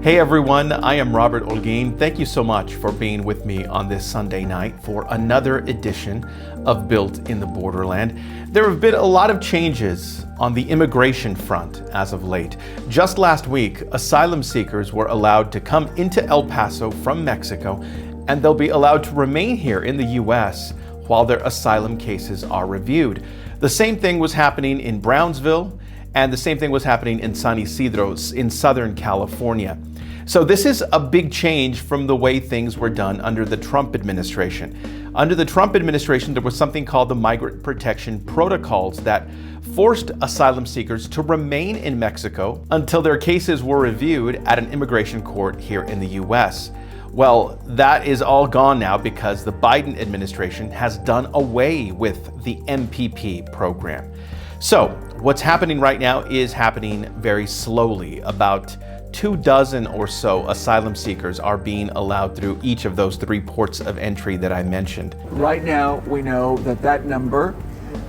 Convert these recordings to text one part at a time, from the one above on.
Hey everyone, I am Robert Holguin. Thank you so much for being with me on this Sunday night for another edition of Built in the Borderland. There have been a lot of changes on the immigration front as of late. Just last week, asylum seekers were allowed to come into El Paso from Mexico, and they'll be allowed to remain here in the U.S. while their asylum cases are reviewed. The same thing was happening in Brownsville, and the same thing was happening in San Isidro in Southern California. So this is a big change from the way things were done under the Trump administration. Under the Trump administration, there was something called the Migrant Protection Protocols that forced asylum seekers to remain in Mexico until their cases were reviewed at an immigration court here in the U.S. Well, that is all gone now because the Biden administration has done away with the MPP program. So what's happening right now is happening very slowly. About 24 or so asylum seekers are being allowed through each of those 3 ports of entry that I mentioned. Right now, we know that number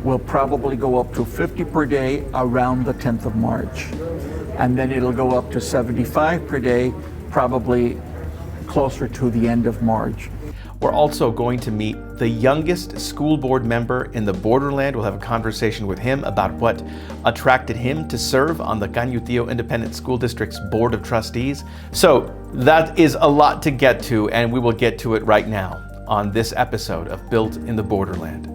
will probably go up to 50 per day around the 10th of March. And then it'll go up to 75 per day, probably closer to the end of March. We're also going to meet the youngest school board member in the Borderland. We'll have a conversation with him about what attracted him to serve on the Cañutillo Independent School District's Board of Trustees. So that is a lot to get to, and we will get to it right now on this episode of Built in the Borderland.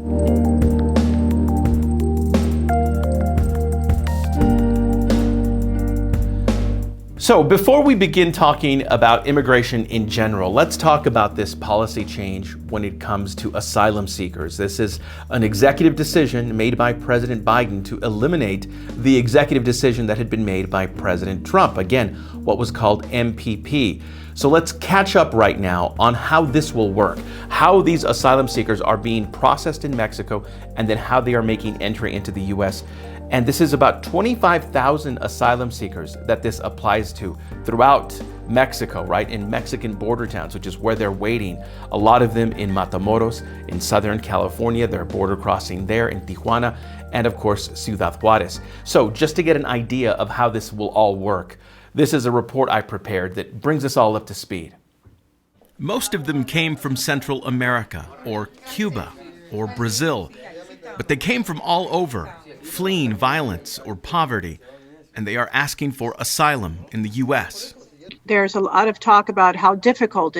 So before we begin talking about immigration in general, let's talk about this policy change when it comes to asylum seekers. This is an executive decision made by President Biden to eliminate the executive decision that had been made by President Trump. Again, what was called MPP. So let's catch up right now on how this will work, how these asylum seekers are being processed in Mexico, and then how they are making entry into the U.S. And this is about 25,000 asylum seekers that this applies to throughout Mexico, right? In Mexican border towns, which is where they're waiting. A lot of them in Matamoros, in Southern California, their border crossing there in Tijuana, and of course, Ciudad Juarez. So just to get an idea of how this will all work, this is a report I prepared that brings us all up to speed. Most of them came from Central America, or Cuba, or Brazil, but they came from all over, fleeing violence or poverty, and they are asking for asylum in the U.S. There's a lot of talk about how difficult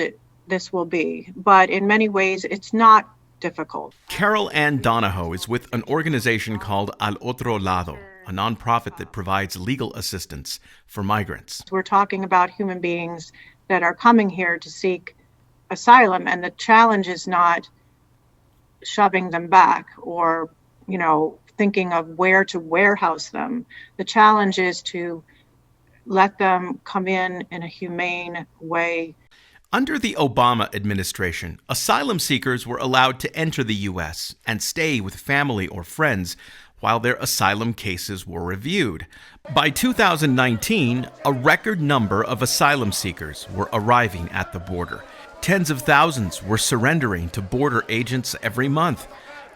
this will be, but in many ways it's not difficult. Carol Ann Donahoe is with an organization called Al Otro Lado, a nonprofit that provides legal assistance for migrants. We're talking about human beings that are coming here to seek asylum, and the challenge is not shoving them back or, thinking of where to warehouse them. The challenge is to let them come in a humane way. Under the Obama administration, asylum seekers were allowed to enter the U.S. and stay with family or friends while their asylum cases were reviewed. By 2019, a record number of asylum seekers were arriving at the border. Tens of thousands were surrendering to border agents every month.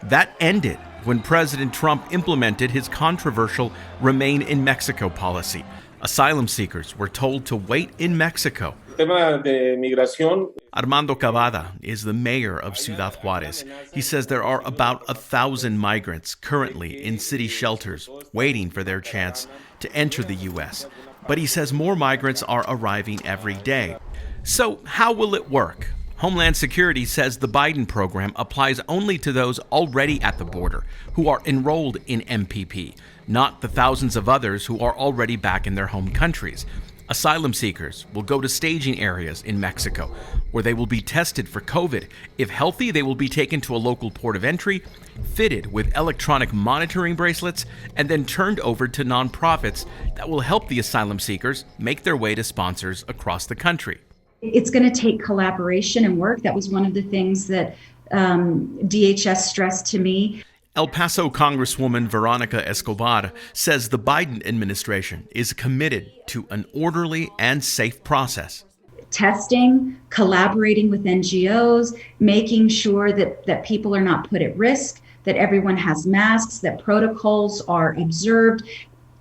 That ended when President Trump implemented his controversial Remain in Mexico policy. Asylum seekers were told to wait in Mexico. Armando Cavada is the mayor of Ciudad Juarez. He says there are about 1,000 migrants currently in city shelters waiting for their chance to enter the U.S. But he says more migrants are arriving every day. So how will it work? Homeland Security says the Biden program applies only to those already at the border who are enrolled in MPP, not the thousands of others who are already back in their home countries. Asylum seekers will go to staging areas in Mexico where they will be tested for COVID. If healthy, they will be taken to a local port of entry, fitted with electronic monitoring bracelets, and then turned over to nonprofits that will help the asylum seekers make their way to sponsors across the country. It's going to take collaboration and work. That was one of the things that DHS stressed to me. El Paso Congresswoman Veronica Escobar says the Biden administration is committed to an orderly and safe process. Testing, collaborating with NGOs, making sure that people are not put at risk, that everyone has masks, that protocols are observed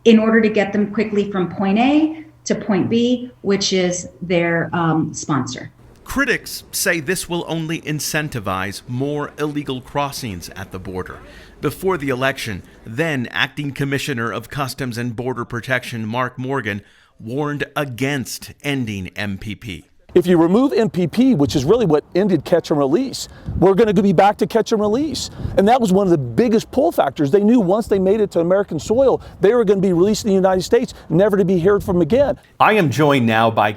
in order to get them quickly from point A to point B, which is their sponsor. Critics say this will only incentivize more illegal crossings at the border. Before the election, then Acting Commissioner of Customs and Border Protection Mark Morgan warned against ending MPP. If you remove MPP, which is really what ended catch and release, we're going to be back to catch and release. And that was one of the biggest pull factors. They knew once they made it to American soil, they were going to be released in the United States, never to be heard from again. I am joined now by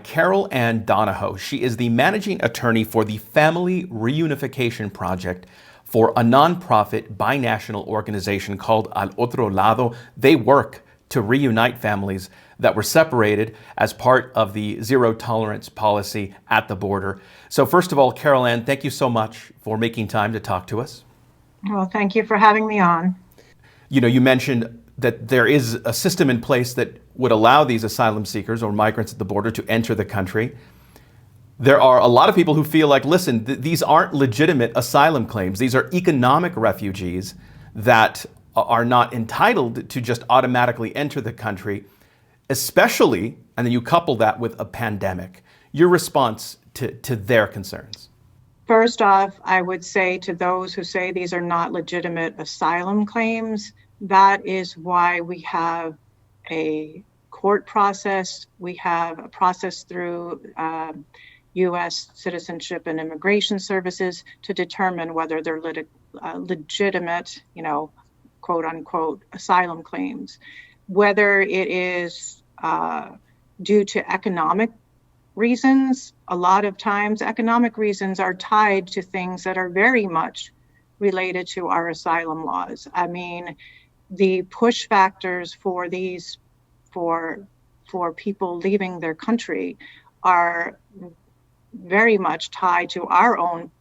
Ann Donahoe. She is the managing attorney for the Family Reunification Project for a nonprofit binational organization called Al Otro Lado. They work to reunite families that were separated as part of the zero tolerance policy at the border. So first of all, Ann, thank you so much for making time to talk to us. Well, thank you for having me on. You know, you mentioned that there is a system in place that would allow these asylum seekers or migrants at the border to enter the country. There are a lot of people who feel like, listen, these aren't legitimate asylum claims. These are economic refugees that are not entitled to just automatically enter the country, especially, and then you couple that with a pandemic. Your response to their concerns? First off, I would say to those who say these are not legitimate asylum claims, that is why we have a court process. We have a process through U.S. Citizenship and Immigration Services to determine whether they're legitimate, quote unquote, asylum claims. Whether it is due to economic reasons, a lot of times economic reasons are tied to things that are very much related to our asylum laws. I mean, the push factors for these, for people leaving their country are very much tied to our own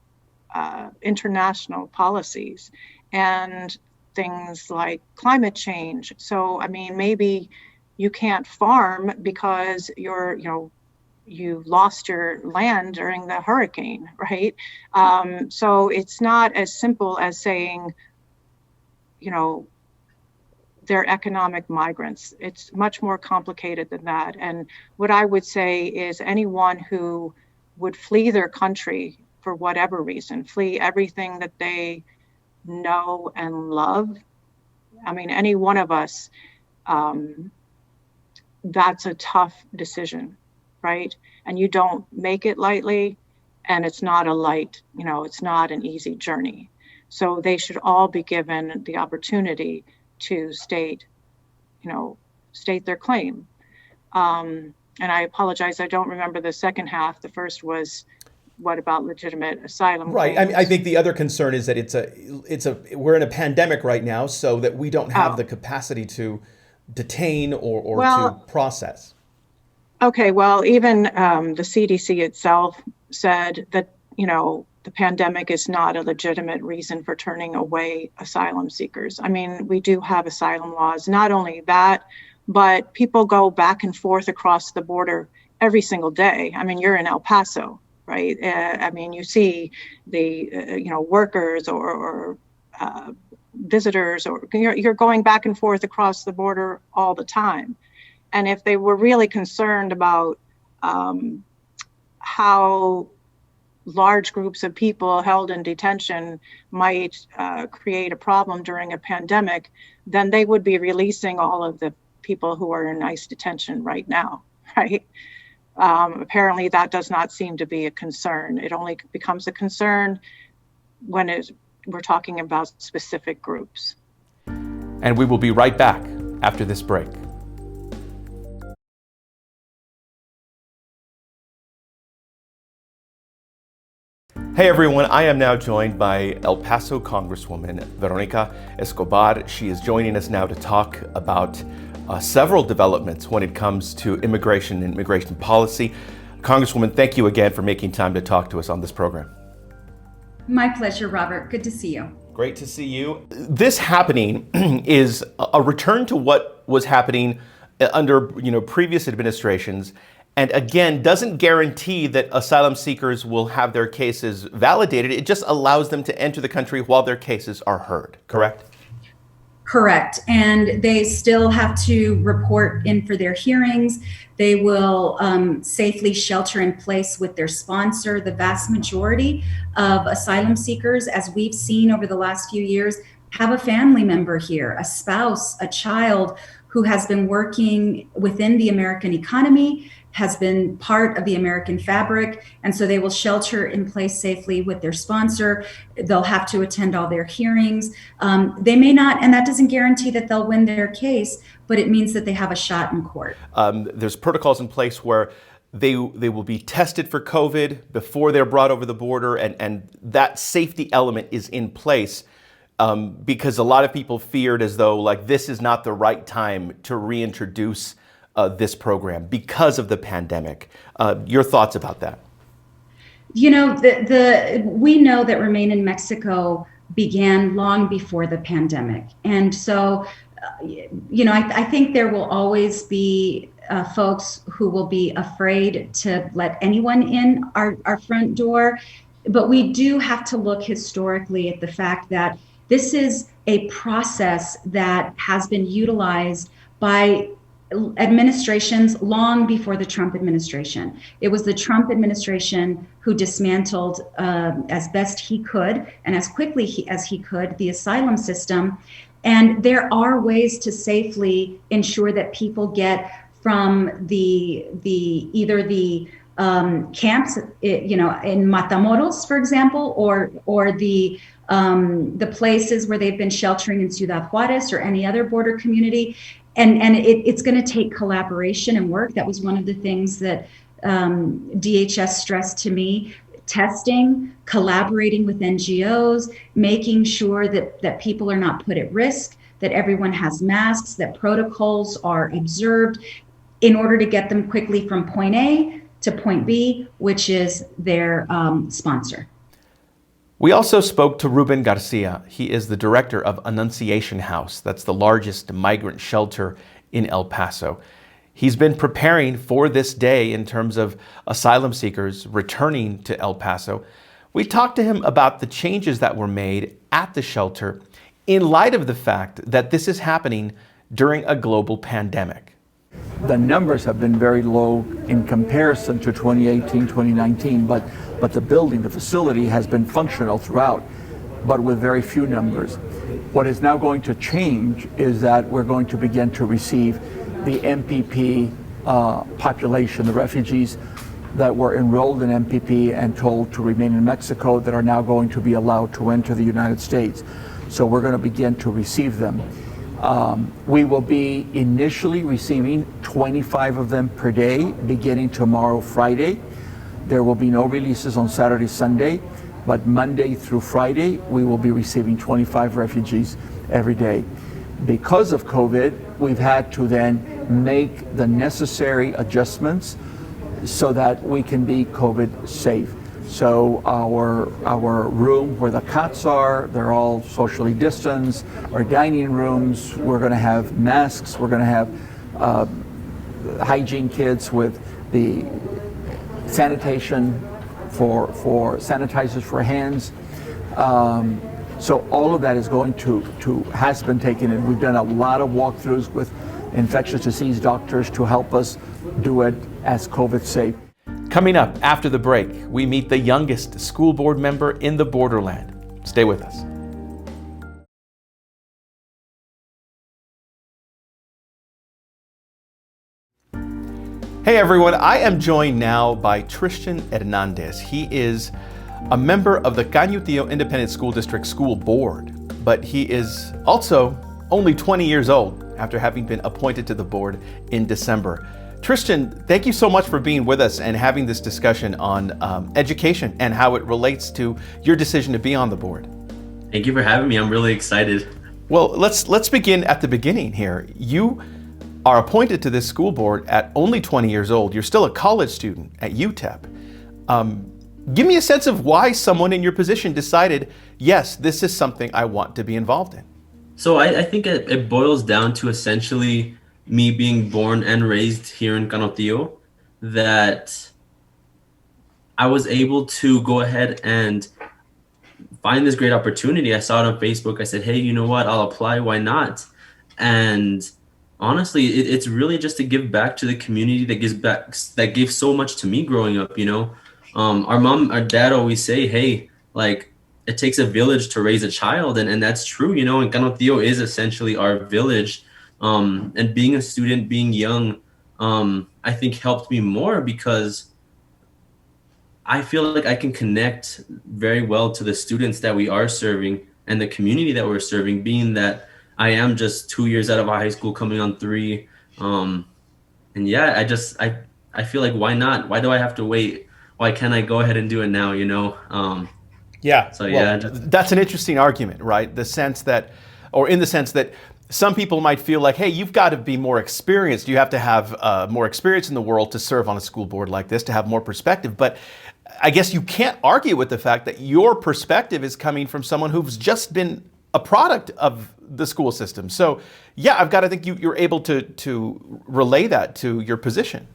international policies and things like climate change. So, I mean, maybe you can't farm because you lost your land during the hurricane, right? So it's not as simple as saying, they're economic migrants. It's much more complicated than that. And what I would say is anyone who would flee their country for whatever reason, flee everything that they know and love. I mean, any one of us, that's a tough decision, right? And you don't make it lightly, and it's not a light, it's not an easy journey. So they should all be given the opportunity to state their claim. And I apologize, I don't remember the second half. The first was, what about legitimate asylum Right. claims? I think the other concern is that we're in a pandemic right now, so that we don't have the capacity to detain or to process. Okay, well, even the CDC itself said that, the pandemic is not a legitimate reason for turning away asylum seekers. I mean, we do have asylum laws. Not only that, but people go back and forth across the border every single day. I mean, you're in El Paso, right? I mean, you see the, workers or visitors, or you're going back and forth across the border all the time. And if they were really concerned about how large groups of people held in detention might create a problem during a pandemic, then they would be releasing all of the people who are in ICE detention right now, right? Apparently that does not seem to be a concern. It only becomes a concern when we're talking about specific groups. And we will be right back after this break. Hey everyone, I am now joined by El Paso Congresswoman Veronica Escobar. She is joining us now to talk about several developments when it comes to immigration and immigration policy. Congresswoman, thank you again for making time to talk to us on this program. My pleasure, Robert. Good to see you. Great to see you. This happening is a return to what was happening under previous administrations, and again, doesn't guarantee that asylum seekers will have their cases validated. It just allows them to enter the country while their cases are heard, correct? Correct. And they still have to report in for their hearings. They will safely shelter in place with their sponsor. The vast majority of asylum seekers, as we've seen over the last few years, have a family member here, a spouse, a child who has been working within the American economy, has been part of the American fabric. And so they will shelter in place safely with their sponsor. They'll have to attend all their hearings. They may not, and that doesn't guarantee that they'll win their case, but it means that they have a shot in court. There's protocols in place where they will be tested for COVID before they're brought over the border, and that safety element is in place because a lot of people feared as though like this is not the right time to reintroduce this program because of the pandemic. Your thoughts about that? You know, we know that Remain in Mexico began long before the pandemic. And so, you know, I think there will always be folks who will be afraid to let anyone in our front door. But we do have to look historically at the fact that this is a process that has been utilized by administrations long before the Trump administration. It was the Trump administration who dismantled as best he could and as quickly as he could the asylum system. And there are ways to safely ensure that people get from the camps, you know, in Matamoros, for example, or the places where they've been sheltering in Ciudad Juarez or any other border community. And it's going to take collaboration and work. That was one of the things that DHS stressed to me. Testing, collaborating with NGOs, making sure that people are not put at risk, that everyone has masks, that protocols are observed in order to get them quickly from point A to point B, which is their sponsor. We also spoke to Ruben Garcia. He is the director of Annunciation House. That's the largest migrant shelter in El Paso. He's been preparing for this day in terms of asylum seekers returning to El Paso. We talked to him about the changes that were made at the shelter in light of the fact that this is happening during a global pandemic. The numbers have been very low in comparison to 2018, 2019, but the building, the facility has been functional throughout, but with very few numbers. What is now going to change is that we're going to begin to receive the MPP population, the refugees that were enrolled in MPP and told to remain in Mexico that are now going to be allowed to enter the United States. So we're going to begin to receive them. We will be initially receiving 25 of them per day, beginning tomorrow, Friday. There will be no releases on Saturday, Sunday, but Monday through Friday, we will be receiving 25 refugees every day. Because of COVID, we've had to then make the necessary adjustments so that we can be COVID safe. So our room where the cots are, they're all socially distanced. Our dining rooms, we're going to have masks. We're going to have hygiene kits with the sanitation for sanitizers for hands. So all of that is going has been taken in. We've done a lot of walkthroughs with infectious disease doctors to help us do it as COVID safe. Coming up after the break, we meet the youngest school board member in the Borderland. Stay with us. Hey everyone, I am joined now by Tristan Hernandez. He is a member of the Cañutillo Independent School District School Board, but he is also only 20 years old after having been appointed to the board in December. Tristan, thank you so much for being with us and having this discussion on education and how it relates to your decision to be on the board. Thank you for having me. I'm really excited. Well, let's begin at the beginning here. You are appointed to this school board at only 20 years old. You're still a college student at UTEP. Give me a sense of why someone in your position decided, yes, this is something I want to be involved in. So I think it boils down to essentially me being born and raised here in Cañutillo, that I was able to go ahead and find this great opportunity. I saw it on Facebook. I said, hey, you know what? I'll apply. Why not? And honestly, it's really just to give back to the community that gives back, that gave so much to me growing up, you know. Our dad always say, hey, like, it takes a village to raise a child, and that's true, you know, and Canotio is essentially our village. And being a student, being young, I think helped me more because I feel like I can connect very well to the students that we are serving and the community that we're serving, being that I am just 2 years out of high school, coming on 3. And yeah, I feel like, why not? Why do I have to wait? Why can't I go ahead and do it now, you know? Yeah. So well, yeah, that's an interesting argument, right? The sense that, or in the sense that some people might feel like, hey, you've got to be more experienced. You have to have more experience in the world to serve on a school board like this, to have more perspective. But I guess you can't argue with the fact that your perspective is coming from someone who's just been a product of the school system. So yeah, I've got to think you're able to relay that to your position.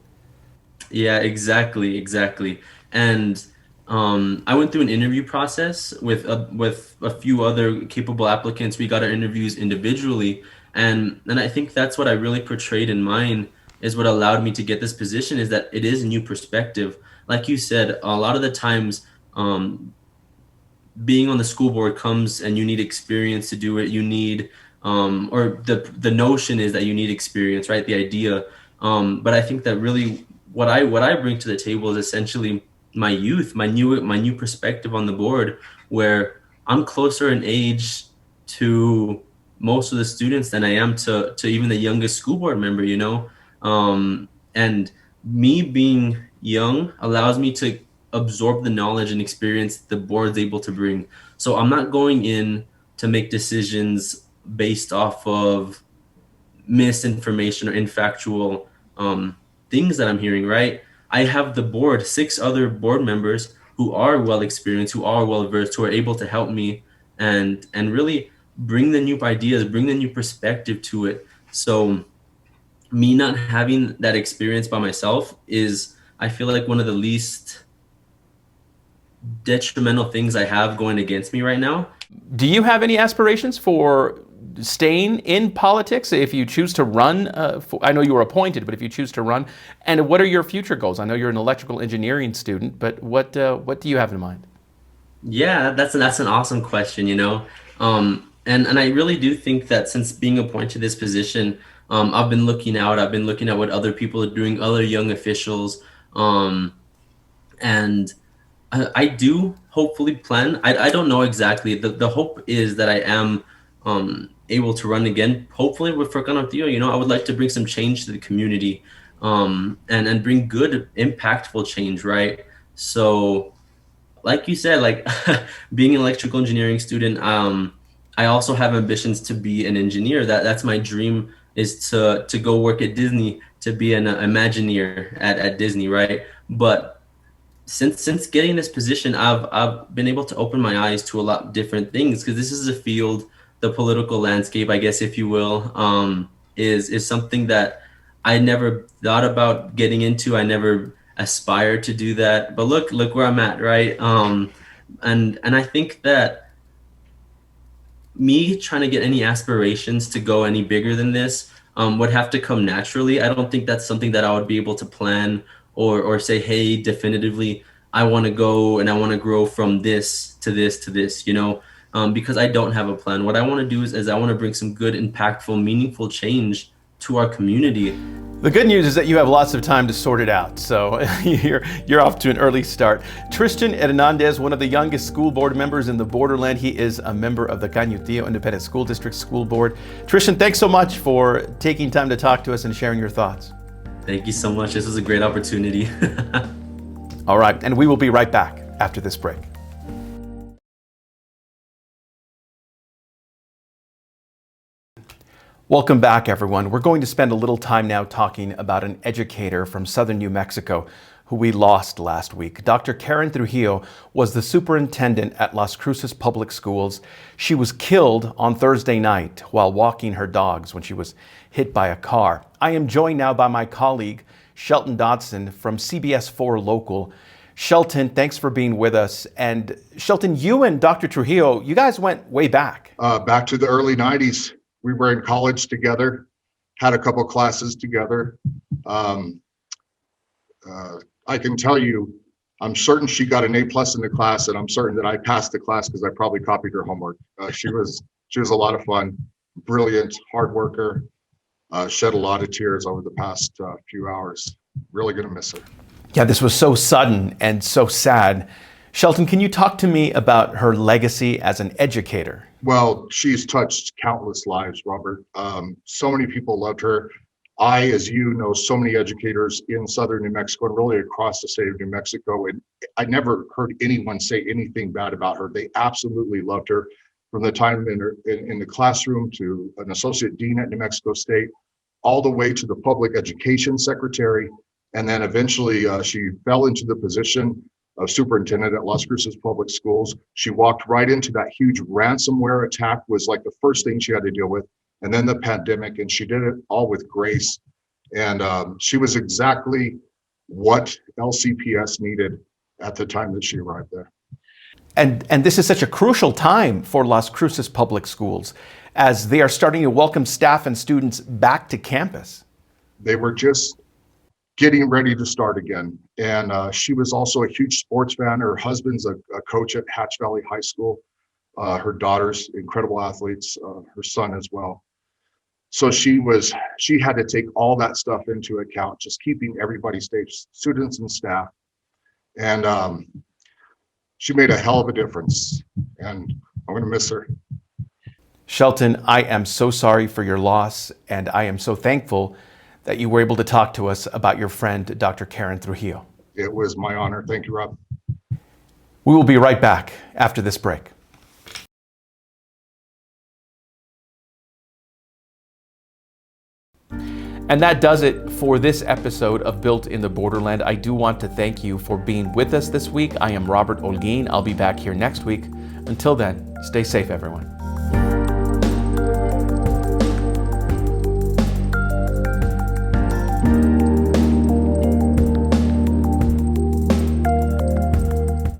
yeah, exactly. And I went through an interview process with a few other capable applicants. We got our interviews individually, and I think that's what I really portrayed in mine, is what allowed me to get this position, is that it is a new perspective. Like you said, a lot of the times, being on the school board comes and you need experience to do it. You need, or the notion is that you need experience, right? The idea. But I think that really what I bring to the table is essentially my youth, my new perspective on the board, where I'm closer in age to most of the students than I am to even the youngest school board member, you know. And me being young allows me to absorb the knowledge and experience the board's able to bring. So I'm not going in to make decisions based off of misinformation or infactual things that I'm hearing, right? I have the board, 6 other board members who are well experienced, who are well versed, who are able to help me and really bring the new ideas, bring the new perspective to it. So me not having that experience by myself is, I feel like, one of the least detrimental things I have going against me right now. Do you have any aspirations for staying in politics if you choose to run? I know you were appointed, but if you choose to run, and what are your future goals? I know you're an electrical engineering student, but what do you have in mind? Yeah, that's an awesome question, you know. And I really do think that since being appointed to this position, I've been looking out. I've been looking at what other people are doing, other young officials, and I do hopefully plan. I don't know exactly. The hope is that I am able to run again, hopefully with Canotio. You know, I would like to bring some change to the community, and bring good, impactful change, right? So, like you said, like being an electrical engineering student, I also have ambitions to be an engineer. That's my dream, is to go work at Disney, to be an Imagineer at Disney, right? But since getting this position, I've been able to open my eyes to a lot of different things, because this is a field, the political landscape, I guess, if you will, is something that I never thought about getting into. I never aspired to do that, but look where I'm at, right? And I think that me trying to get any aspirations to go any bigger than this would have to come naturally. I don't think that's something that I would be able to plan or say, hey, definitively, I want to go and I want to grow from this to this to this, you know, because I don't have a plan. What I want to do is I want to bring some good, impactful, meaningful change to our community. The good news is that you have lots of time to sort it out, so you're off to an early start. Tristan Hernandez, one of the youngest school board members in the Borderland. He is a member of the Cañutillo Independent School District School Board. Tristan, thanks so much for taking time to talk to us and sharing your thoughts. Thank you so much. This was a great opportunity. All right, and we will be right back after this break. Welcome back, everyone. We're going to spend a little time now talking about an educator from southern New Mexico who we lost last week. Dr. Karen Trujillo was the superintendent at Las Cruces Public Schools. She was killed on Thursday night while walking her dogs when she was hit by a car. I am joined now by my colleague, Shelton Dodson from CBS 4 Local. Shelton, thanks for being with us. And Shelton, you and Dr. Trujillo, you guys went way back. Back to the early 90s. We were in college together, had a couple classes together. I can tell you, I'm certain she got an A+ in the class, and I'm certain that I passed the class because I probably copied her homework. She was a lot of fun, brilliant, hard worker, shed a lot of tears over the past few hours. Really gonna miss her. Yeah, this was so sudden and so sad. Shelton, can you talk to me about her legacy as an educator? Well, she's touched countless lives, Robert. So many people loved her. I, as you know, so many educators in southern New Mexico and really across the state of New Mexico, and I never heard anyone say anything bad about her. They absolutely loved her, from the time in the classroom to an associate dean at New Mexico State, all the way to the public education secretary, and then eventually she fell into the position of superintendent at Las Cruces Public Schools. She walked right into that huge ransomware attack, was like the first thing she had to deal with, and then the pandemic, and she did it all with grace. And she was exactly what LCPS needed at the time that she arrived there. And this is such a crucial time for Las Cruces Public Schools, as they are starting to welcome staff and students back to campus. They were just getting ready to start again. And she was also a huge sports fan. Her husband's a coach at Hatch Valley High School. Her daughter's incredible athletes, her son as well. So she had to take all that stuff into account, just keeping everybody safe, students and staff. And she made a hell of a difference, and I'm gonna miss her. Shelton, I am so sorry for your loss, and I am so thankful that you were able to talk to us about your friend, Dr. Karen Trujillo. It was my honor. Thank you, Rob. We will be right back after this break. And that does it for this episode of Built in the Borderland. I do want to thank you for being with us this week. I am Robert Holguin. I'll be back here next week. Until then, stay safe, everyone.